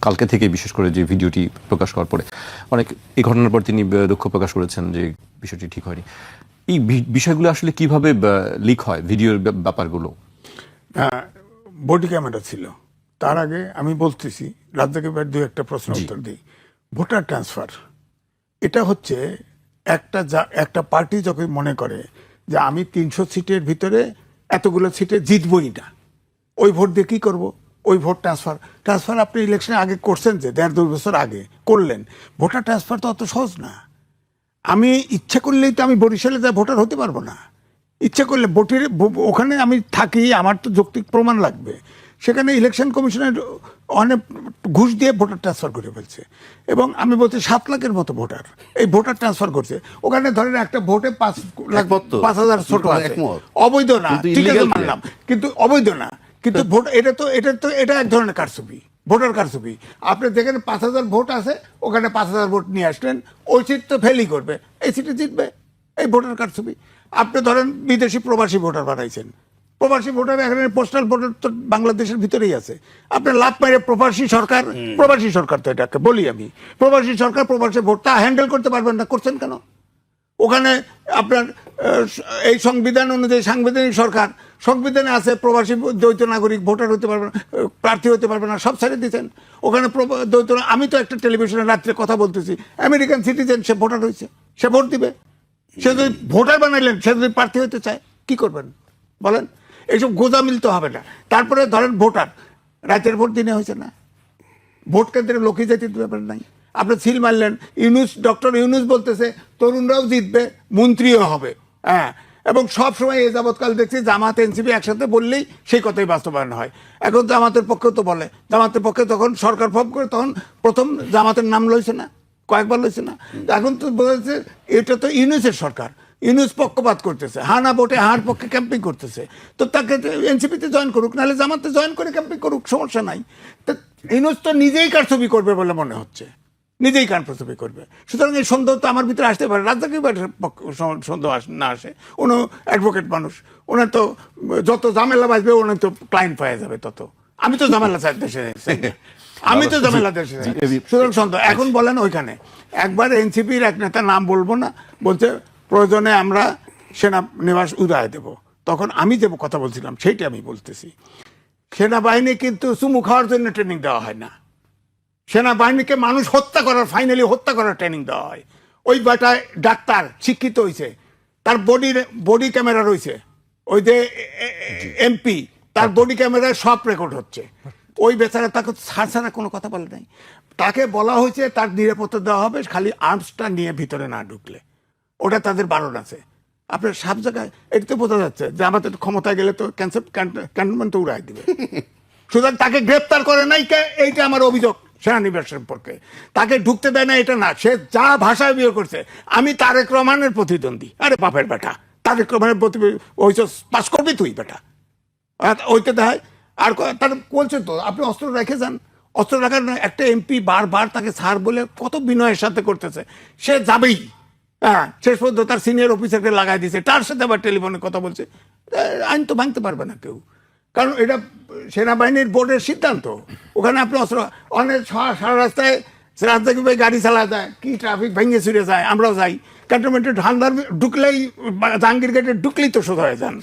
কালকে থেকে বিশেষ করে যে ভিডিওটি প্রকাশ করার পরে অনেক এই ঘটনার পর তিনি দুঃখ প্রকাশ করেছেন যে বিষয়টি ঠিক হয়নি। এই বিষয়গুলো আসলে কিভাবে লিক হয় ভিডিওর ব্যাপারগুলো? বডি ক্যামেরা ছিল। তার আগে আমি বলতেছি রাজ্জাক ভাই দু একটা প্রশ্ন উত্তর দিই। ভোটার ট্রান্সফার এটা হচ্ছে একটা পার্টি যখন মনে করে যে আমি 300 সিটের ভিতরে এতগুলো সিটে জিতবই না, ওই ভোট দিয়ে কী করবো, ওই ভোট ট্রান্সফার আপনি ইলেকশনে আগে করছেন যে 1.5-2 বছর আগে করলেন। ভোটার ট্রান্সফার তো অত সহজ না। আমি ইচ্ছা করলেই তো আমি বরিশালে যা ভোটার হতে পারবো না। ইচ্ছা করলে ওখানে আমি থাকি, আমার তো যৌক্তিক প্রমাণ লাগবে। সেখানে ইলেকশন কমিশনের অনেক ঘুষ দিয়ে ভোটার ট্রান্সফার করে ফেলছে। এবং আমি বলছি 7 লাখের মতো ভোটার এই ভোটার ট্রান্সফার করছে। ওখানে ধরেন একটা ভোটে 5,000 ছোট আছে, অবৈধ না, ঠিক আছে মানলাম, কিন্তু অবৈধ না। কিন্তু ভোট এটা এক ধরনের কারচুপি, ভোটার কারচুপি। আপনি যেখানে 5,000 ভোট আছে ওখানে 5,000 ভোট নিয়ে আসলেন, ওই সিট তো ফেলই করবে, এই সিটে জিতবে, এই ভোটার কারচুপি। আপনি ধরেন বিদেশি প্রবাসী ভোটার বানাইছেন, প্রবাসী ভোটার এখানে পোস্টাল ভোটার তো বাংলাদেশের ভিতরেই আছে। আপনার লাভ মেরে প্রবাসী সরকার তো এটাকে বলি আমি, প্রবাসী সরকার প্রবাসী ভোটটা হ্যান্ডেল করতে পারবেন না, করছেন কেন? ওখানে আপনার এই সংবিধান অনুযায়ী সাংবিধানিক সরকার, সংবিধানে আছে প্রবাসী দ্বৈত নাগরিক ভোটার হতে পারবে না, প্রার্থী হতে পারবে না, সব ছেড়ে দিচ্ছেন। ওখানে দ্বৈত, আমি তো একটা টেলিভিশনে রাত্রে কথা বলতেছি, আমেরিকান সিটিজেন, সে ভোটার হয়েছে, সে ভোট দিবে। সে যদি ভোটার বানাইলেন, সে যদি প্রার্থী হতে চায়, কি করবেন বলেন? এইসব গোজামিল তো হবে না। তারপরে ধরেন ভোটার, রাতের ভোট দিনে হয়েছে না, ভোট কেন্দ্রে লোকই যেতে ব্যাপার নাই। আপনি সিল মারলেন, ডক্টর ইউনুস বলতেছে তরুণরাও জিতবে, মন্ত্রীও হবে। হ্যাঁ, এবং সব সময় এ যাবৎকাল দেখছি জামাত এনসিপি একসাথে বললেই সেই কথাই বাস্তবায়ন হয়। এখন জামাতের পক্ষেও তো বলে, জামাতের পক্ষে যখন সরকার ফর্ম করে তখন প্রথম জামাতের নাম লইছে না, কয়েকবার লইছে না। এখন তো বোঝা যাচ্ছে এটা তো ইউনুসের সরকার, ইউনুস পক্ষপাত করতেছে, হানা ভোটে হার পক্ষে ক্যাম্পিং করতেছে। তো তাকে এনসিপিতে জয়েন করুক, নাহলে জামাতে জয়েন করে ক্যাম্পিং করুক, সমস্যা নাই। তো ইউনুস তো নিজেই কারচুপি করবে বলে মনে হচ্ছে, নিজেই কারচুপি করবে। সুতরাং এই সন্দেহ তো আমার ভিতরে আসতে পারে। রাজ্জাক সন্দেহ না আসে, উনি অ্যাডভোকেট মানুষ, ওনার তো যত ঝামেলা বাঁচবে ওনার তো ক্লায়েন্ট পাওয়া যাবে তত। আমি তো ঝামেলা চাই দেশে, আমি তো ঝামেলা দেশে, সুতরাং সন্দেহ। এখন বলেন ওইখানে একবার এনসিপির এক নেতা, নাম বলবো না, বলছে প্রয়োজনে আমরা সেনানিবাস উদয় দেব। তখন আমি যে কথা বলছিলাম সেইটা আমি বলতেছি, সেনাবাহিনী কিন্তু চুমু খাওয়ার জন্য ট্রেনিং দেওয়া হয় না, সেনাবাহিনীকে মানুষ ফাইনালি হত্যা করার ট্রেনিং দেওয়া হয়। ওই বেটায় ডাক্তার শিক্ষিত হয়েছে, তার বডি ক্যামেরা রয়েছে, ওই যে এমপি, তার বডি ক্যামেরায় সব রেকর্ড হচ্ছে। ওই বেচারা তাকে ছাড়া কোনো কথা বলে নাই। তাকে বলা হয়েছে তার নিরাপত্তা দেওয়া হবে, খালি আর্মসটা নিয়ে ভিতরে না ঢুকলে, ওটা তাদের বারণ আছে। আপনার সব জায়গায় এটা তো বোঝা যাচ্ছে যে আমাদের ক্ষমতায় গেলে তো ক্যান্টনমেন্ট তো উড়াই দিবে। সুতরাং তাকে গ্রেপ্তার করে নাই, এইটা আমার অভিযোগ সেনানিবাস সম্পর্কে। তাকে ঢুকতে দেয় না এটা না, সে যা ভাষায় বিয়ে করছে। আমি তারেক রহমানের প্রতিদ্বন্দ্বী, আরে বাপের বেটা, তারেক রহমানের ওই পাস করবি তুই বেটা, ওইটা দেয়। আর তার বলছে তো আপনি অস্ত্র রেখে যান, অস্ত্র রাখার একটা এমপি বারবার তাকে ছাড় বলে কত বিনয়ের সাথে করতেছে, সে যাবেই। হ্যাঁ, শেষ পর্যন্ত তার সিনিয়র অফিসারকে লাগাই দিয়েছে, তার সাথে আবার টেলিফোনে কথা বলছে। আইন তো ভাঙতে পারবে না কেউ, কারণ এটা সেনাবাহিনীর বোর্ডের সিদ্ধান্ত। ওখানে আপনি অস্ত্র অনেক সারা রাস্তায় রাস্তায় গাড়ি চালা যায়, কি ট্রাফিক ভেঙে ছুড়ে যায়, আমরাও যাই। ক্যান্টনমেন্টে ঢালদার ঢুকলেই, জাহাঙ্গীর গেটে ঢুকলেই তো সোজা হয়ে যান,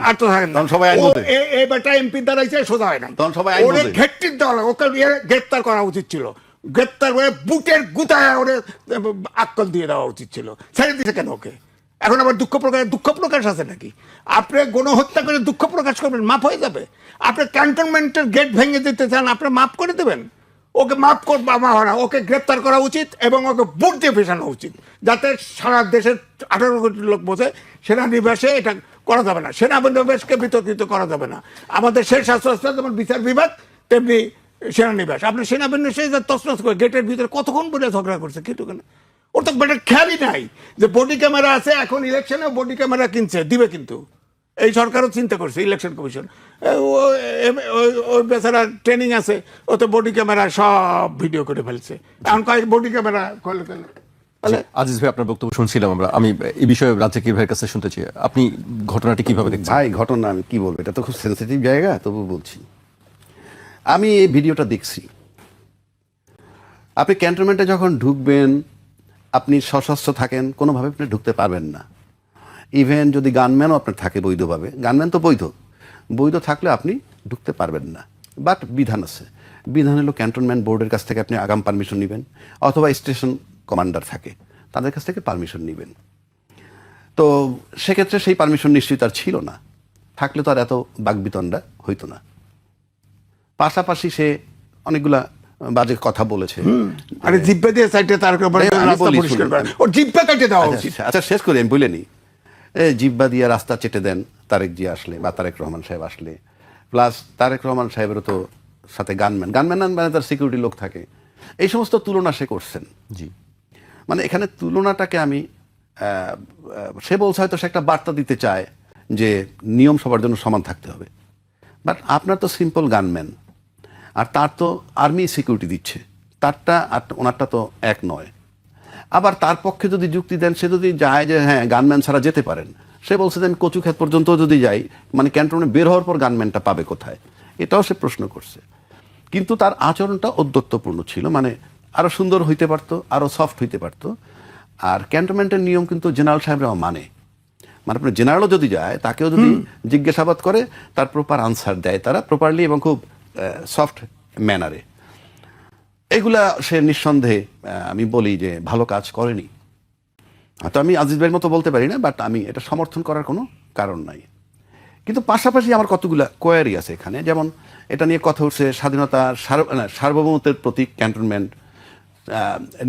আর তো থাকেন না। এবারটা এমপি দাঁড়াইছে, সোজা হয় না, ওরে ঘেটটির দেওয়া, ওকে গ্রেপ্তার করা উচিত ছিল, গ্রেপ্তার করে বুটের গুতায় ওরে আক্কল দিয়ে দেওয়া উচিত ছিল। ছেড়ে দিতে কেন ওকে? এখন আবার দুঃখ প্রকাশ আছে নাকি? আপনি গণহত্যা করে দুঃখ প্রকাশ করবেন, মাফ হয়ে যাবে? আপনি ক্যান্টনমেন্টের গেট ভেঙে দিতে চান, আপনি মাফ করে দেবেন? ওকে মাফ করবা না, ওকে গ্রেপ্তার করা উচিত এবং ওকে বুট দিয়ে ফেসানো উচিত, যাতে সারা দেশের 18 কোটি লোক বোঝে সেনানিবাসে এটা করা যাবে না, সেনানিবাসকে বিতর্কিত করা যাবে না। আমাদের শেষ শাস্ত্র যেমন বিচার বিভাগ, তেমনি সেনানিবাস। আপনি সেনাবাহিনী তছনছ করে গেটের ভিতরে কতক্ষণ বলে ঝগড়া করছে, কিন্তু কেন? ওর তো বেটার খেয়ালই নাই যে বডি ক্যামেরা আছে। এখন ইলেকশনে বডি ক্যামেরা কিনছে, দিবে কিন্তু এই সরকারও চিন্তা করছে, ইলেকশন কমিশন। ওই বেচারা ট্রেনিং আছে, ও তো বডি ক্যামেরা সব ভিডিও করে ফেলছে। এখন কয়েক বডি ক্যামেরা করলে আজিজ ভাই, আপনার বক্তব্য শুনছিলাম আমরা। আমি এই বিষয়ে রাজ্জাক ভাইয়ের কাছে শুনতে চাই, আপনি ঘটনাটি কিভাবে দেখছেন? ভাই, ঘটনা আমি কি বলবো, এটা তো খুব সেন্সিটিভ জায়গা, তবু বলছি। আমি এই ভিডিওটা দেখছি, আপনি ক্যান্টনমেন্টে যখন ঢুকবেন, আপনি সশস্ত্র থাকেন, কোনোভাবে আপনি ঢুকতে পারবেন না। ইভেন যদি গানম্যানও আপনার থাকে বৈধভাবে, গানম্যান তো বৈধ থাকলে আপনি ঢুকতে পারবেন না। বাট বিধান আছে, বিধান হলো ক্যান্টনমেন্ট বোর্ডের কাছ থেকে আপনি আগাম পারমিশন নেবেন, অথবা স্টেশন কমান্ডার থাকে তাদের কাছ থেকে পারমিশন নেবেন। তো সেক্ষেত্রে সেই পারমিশন নিশ্চয়ই তার ছিল না, থাকলে তো আর এত বাকবিতণ্ডা হইতো না। পাশাপাশি সে অনেকগুলা বাজে কথা বলেছে। আরে জিব্বা দিয়ে সাইডে তার আমি বলি, পরিষ্কার শুনুন। করে ওর জিব্বা কেটে দেওয়া উচিত। আচ্ছা শেষ করি, আমি বলে নিই। জিব্বা দিয়ে রাস্তা চেটে দেন তারেক জি আসলে, বা তারেক রহমান সাহেব আসলে। প্লাস তারেক রহমান সাহেবেরও তো সাথে গানম্যান মানে তার সিকিউরিটি লোক থাকে। এই সমস্ত তুলনা সে করছেন। জি, মানে এখানে তুলনাটাকে আমি সে বলছে হয়তো সে একটা বার্তা দিতে চায় যে নিয়ম সবার জন্য সমান থাকতে হবে। বাট আপনার তো সিম্পল গানম্যান, আর তার তো আর্মি সিকিউরিটি দিচ্ছে, তারটা আর ওনারটা তো এক নয়। আবার তার পক্ষে যদি যুক্তি দেন, সে যদি যায় যে হ্যাঁ গানম্যান ছাড়া যেতে পারেন, সে বলছে যে আমি কচুক্ষেত পর্যন্ত যদি যাই, মানে ক্যান্টনমেন্ট বের হওয়ার পর গানম্যানটা পাবে কোথায়, এটাও সে প্রশ্ন করছে। কিন্তু তার আচরণটা ঔদ্ধত্যপূর্ণ ছিল, মানে আরো সুন্দর হইতে পারতো, আরো সফট হইতে পারতো। আর ক্যান্টনমেন্টের নিয়ম কিন্তু জেনারেল সাহেবরাও মানে আপনার জেনারেলও যদি যায়, তাকেও যদি জিজ্ঞাসাবাদ করে, তার প্রপার আনসার দেয় তারা প্রপারলি এবং খুব সফট ম্যানারে। এগুলা সে নিঃসন্দেহে আমি বলি যে ভালো কাজ করেনি। হয়তো আমি আজিজ ভাইয়ের মতো বলতে পারি না, বাট আমি এটা সমর্থন করার কোনো কারণ নাই। কিন্তু পাশাপাশি আমার কতগুলা কোয়ারি আছে এখানে। যেমন এটা নিয়ে কথা উঠছে স্বাধীনতা, সার্বভৌমত্বের প্রতীক ক্যান্টনমেন্ট,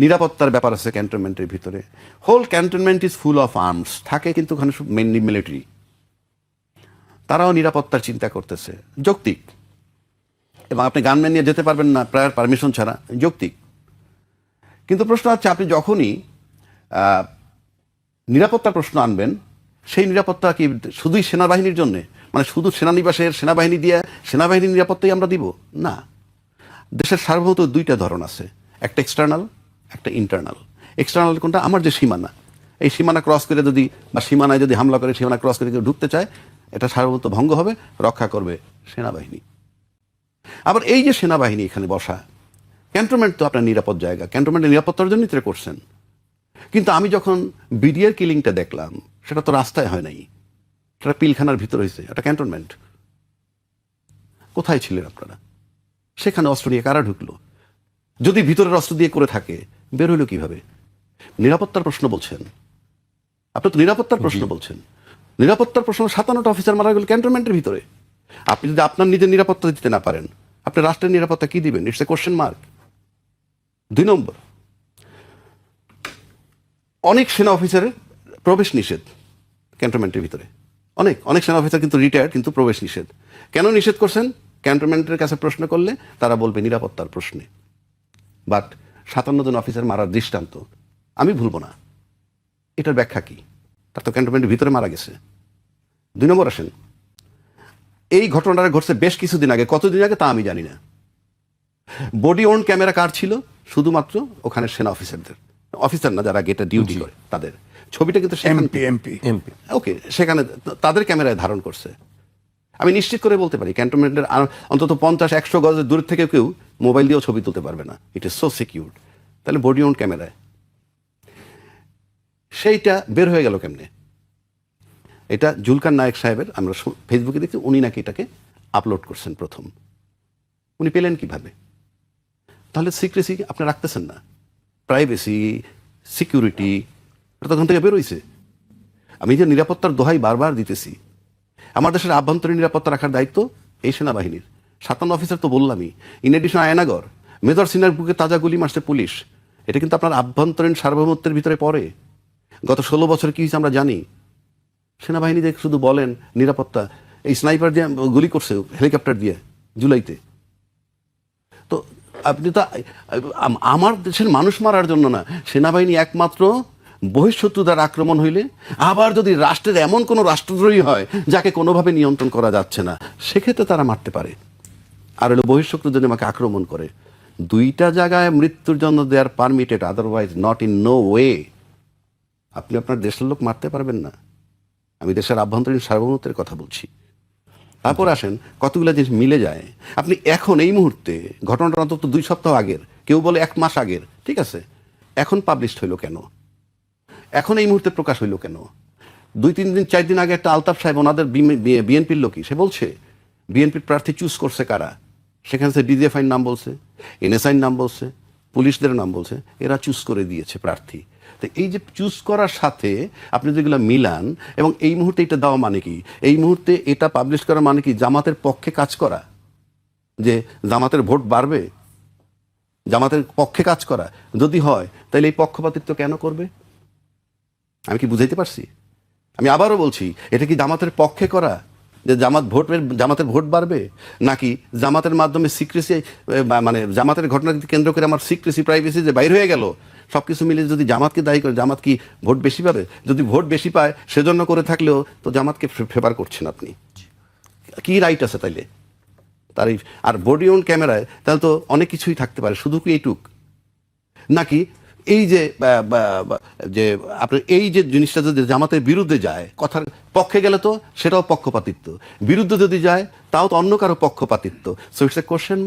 নিরাপত্তার ব্যাপার আছে ক্যান্টনমেন্টের ভিতরে। Whole cantonment is full of arms থাকে, কিন্তু ওখানে মেনলি মিলিটারি। তারাও নিরাপত্তার চিন্তা করতেছে, যৌক্তিক। এবং আপনি গানম্যান নিয়ে যেতে পারবেন না প্রায়র পারমিশন ছাড়া, যৌক্তিক। কিন্তু প্রশ্ন হচ্ছে, আপনি যখনই নিরাপত্তার প্রশ্ন আনবেন, সেই নিরাপত্তা কি শুধুই সেনাবাহিনীর জন্যে, মানে শুধু সেনানিবাসের সেনাবাহিনী দিয়ে সেনাবাহিনীর নিরাপত্তাই আমরা দিব না। দেশের সার্বভৌমত্ব দুইটা ধরন আছে, একটা এক্সটার্নাল, একটা ইন্টারনাল। এক্সটার্নাল কোনটা? আমার যে সীমানা, এই সীমানা ক্রস করে যদি, বা সীমানায় যদি হামলা করে সীমানা ক্রস করে কেউ ঢুকতে চায়, এটা সার্বভৌমত্ব ভঙ্গ হবে, রক্ষা করবে সেনাবাহিনী। আবার এই যে সেনাবাহিনী এখানে বসা, ক্যান্টনমেন্ট তো আপনার নিরাপদ জায়গা, ক্যান্টনমেন্টের নিরাপত্তার জন্যই তো করছেন। কিন্তু আমি যখন বিডিআর কিলিংটা দেখলাম, সেটা তো রাস্তায় হয় নাই, সেটা পিলখানার ভিতর হয়েছে, এটা ক্যান্টনমেন্ট। কোথায় ছিলেন আপনারা? সেখানে অস্ত্র নিয়ে কারা ঢুকলো? যদি ভিতরের অস্ত্র দিয়ে করে থাকে, বের হইল কিভাবে? নিরাপত্তার প্রশ্ন বলছেন, আপনি তো নিরাপত্তার প্রশ্ন বলছেন। নিরাপত্তার প্রশ্ন, 57টা অফিসার মারা গেল ক্যান্টনমেন্টের ভিতরে। আপনি যদি আপনার নিজের নিরাপত্তা দিতে না পারেন, আপনি রাষ্ট্রের নিরাপত্তা কি দিবেন? It's a question mark. 2 নম্বর, অনেক সেনা অফিসারের প্রবেশ নিষেধ ক্যান্টনমেন্টের ভিতরে। অনেক সেনা অফিসার কিন্তু রিটায়ার্ড, কিন্তু প্রবেশ নিষেধ। কেন নিষেধ করছেন? ক্যান্টনমেন্টের কাছে প্রশ্ন করলে তারা বলবে নিরাপত্তার প্রশ্নে। বাট 57 জন অফিসার মারার দৃষ্টান্ত আমি ভুলবো না। এটার ব্যাখ্যা কি? তার তো ক্যান্টনমেন্টের ভিতরে মারা গেছে। 2 নম্বর আসেন, এই ঘটনাটা ঘটছে বেশ কিছুদিন আগে, কতদিন আগে তা আমি জানি না। বডি ওন ক্যামেরা কার ছিল? শুধুমাত্র ওখানে সেনা অফিসার না, যারা গেটে ডিউটি করে তাদের ছবিটা কিন্তু এমপি ওকে, সেখানে তাদের ক্যামেরায় ধারণ করছে। আমি নিশ্চিত করে বলতে পারি ক্যান্টনমেন্টের অন্তত 50-100 গজের দূর থেকে কেউ মোবাইল দিয়েও ছবি তুলতে পারবে না। It is so secured. তাহলে বডি ওন ক্যামেরায় সেইটা বের হয়ে গেল কেমনে? এটা জুলকার নায়েক সাহেবের, আমরা ফেসবুকে দেখছি, উনি নাকি এটাকে আপলোড করছেন প্রথম। উনি পেলেন কিভাবে? তাহলে সিক্রেসি আপনি রাখতেছেন না, প্রাইভেসি, সিকিউরিটি, এটা তখন থেকে বেরোইছে। আমি যে নিরাপত্তার দোহাই বারবার দিতেছি, আমার দেশের আভ্যন্তরীণ নিরাপত্তা রাখার দায়িত্ব এই সেনাবাহিনীর। 57 অফিসার তো বললামই। ইন এডিশন আয়নাগর, মেজর সিনার বুকে তাজা গুলি মারছে পুলিশ। এটা কিন্তু আপনার আভ্যন্তরীণ সার্বভৌমত্বের ভিতরে পড়ে। গত 16 বছর কি হয়েছে আমরা জানি। সেনাবাহিনী যে শুধু বলেন নিরাপত্তা, এই স্নাইপার দিয়ে গুলি করছে হেলিকপ্টার দিয়ে জুলাইতে। তো আপনি তো আমার দেশের মানুষ মারার জন্য না, সেনাবাহিনী একমাত্র বহিঃশত্রু দ্বারা আক্রমণ হইলে, আবার যদি রাষ্ট্রের এমন কোনো রাষ্ট্রদ্রোহী হয় যাকে কোনোভাবে নিয়ন্ত্রণ করা যাচ্ছে না, সেক্ষেত্রে তারা মারতে পারে। আর হলো বহিঃশত্রু যদি আমাকে আক্রমণ করে, 2টা জায়গায় মৃত্যুর জন্য they are permitted, otherwise not in no way. আপনি আপনার দেশের লোক মারতে পারবেন না। আমি দেশের আভ্যন্তরীণ সার্বভৌমত্বের কথা বলছি। তারপর আসেন, কতগুলো জিনিস মিলে যায়। আপনি এখন এই মুহূর্তে, ঘটনাটা অন্তত 2 সপ্তাহ আগের, কেউ বলে 1 মাস আগের, ঠিক আছে, এখন পাবলিশড হইলো কেন? এখন এই মুহূর্তে প্রকাশ হইলো কেন? 2-3 দিন 4 দিন আগে একটা আলতাফ সাহেব ওনাদের বিএনপির লোকই, সে বলছে বিএনপির প্রার্থী চুজ করছে কারা, সেখানে সে ডিজিএফআইর নাম বলছে, এনএসআইর নাম বলছে, পুলিশদের নাম বলছে, এরা চুজ করে দিয়েছে প্রার্থী। তো এই যে চুজ করার সাথে আপনি যেগুলো মিলান, এবং এই মুহূর্তে এটা দেওয়া মানে কি, এই মুহূর্তে এটা পাবলিশ করা মানে কি জামাতের পক্ষে কাজ করা, যে জামাতের ভোট বাড়বে, জামাতের পক্ষে কাজ করা যদি হয় তাহলে এই পক্ষপাতিত্ব কেন করবে? আমি কি বুঝাইতে পারছি? আমি আবারও বলছি, এটা কি জামাতের পক্ষে করা যে জামাতের ভোট বাড়বে, নাকি জামাতের মাধ্যমে সিক্রেসি, মানে জামাতের ঘটনাকে কেন্দ্র করে আমার সিক্রেসি প্রাইভেসি যে বাইর হয়ে গেল, সব কিছু মিলে যদি জামাতকে দায়ী করে, জামাত কি ভোট বেশি পাবে? যদি ভোট বেশি পায় সেজন্য করে থাকলেও তো জামাতকে ফেভার করছেন আপনি। কি রাইট আছে তাইলে তার? আর বডি অন ক্যামেরায় তাহলে তো অনেক কিছুই থাকতে পারে, শুধু কি এইটুক? নাকি এই যে যে আপনার এই যে জিনিসটা যদি জামাতের বিরুদ্ধে যায়, কথার পক্ষে গেলে তো সেটাও পক্ষপাতিত্ব, বিরুদ্ধে যদি যায় তাও তো অন্য কারো পক্ষপাতিত্ব। So it's a question mark.